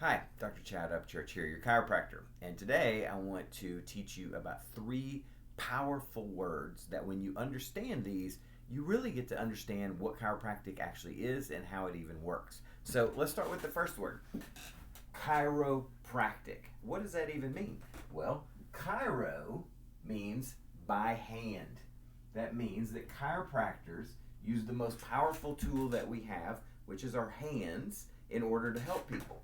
Hi, Dr. Chad Upchurch here, your chiropractor. And today I want to teach you about three powerful words that when you understand these, you really get to understand what chiropractic actually is and how it even works. So let's start with the first word, chiropractic. What does that even mean? Well, chiro means by hand. That means that chiropractors use the most powerful tool that we have, which is our hands, in order to help people.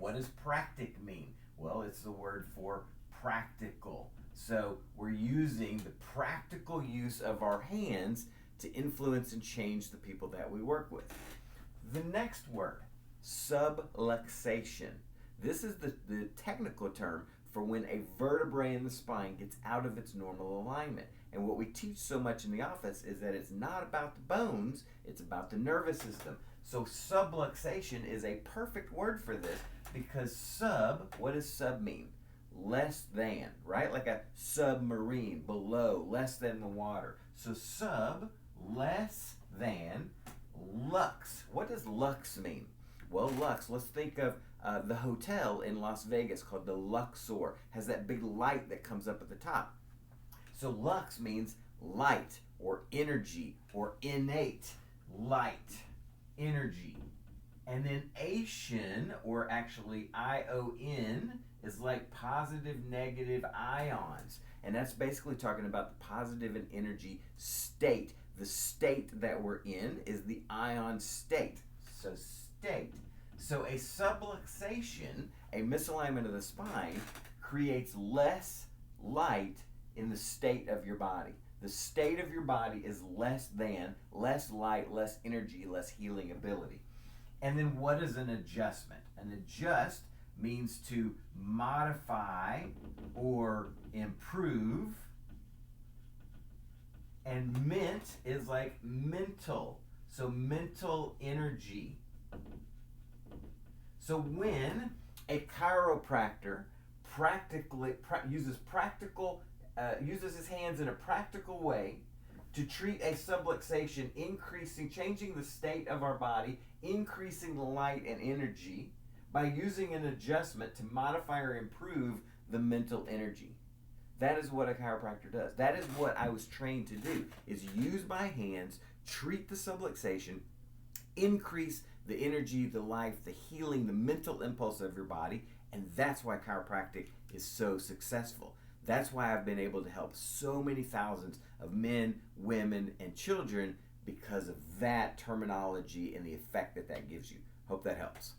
What does practic mean? Well, it's the word for practical. So we're using the practical use of our hands to influence and change the people that we work with. The next word, subluxation. This is the technical term for when a vertebrae in the spine gets out of its normal alignment. And what we teach so much in the office is that it's not about the bones, it's about the nervous system. So subluxation is a perfect word for this because what does sub mean? Less than, right? Like a submarine, below, less than the water. So sub, less than, lux. What does lux mean? Well, lux, let's think of the hotel in Las Vegas called the Luxor. Has that big light that comes up at the top. So lux means light or energy or innate light, energy. And then ation, or actually ION, is like positive, negative ions. And that's basically talking about the positive and energy state. The state that we're in is the ion state. So state. So a subluxation, a misalignment of the spine, creates less light in the state of your body. The state of your body is less than, less light, less energy, less healing ability. And then what is an adjustment? An adjust means to modify or improve. And ment is like mental. So mental energy. So when a chiropractor uses his hands in a practical way to treat a subluxation, changing the state of our body, increasing the light and energy by using an adjustment to modify or improve the mental energy. That is what a chiropractor does. That is what I was trained to do, is use my hands, treat the subluxation, increase the energy, the life, the healing, the mental impulse of your body, and that's why chiropractic is so successful. That's why I've been able to help so many thousands of men, women, and children because of that terminology and the effect that that gives you. Hope that helps.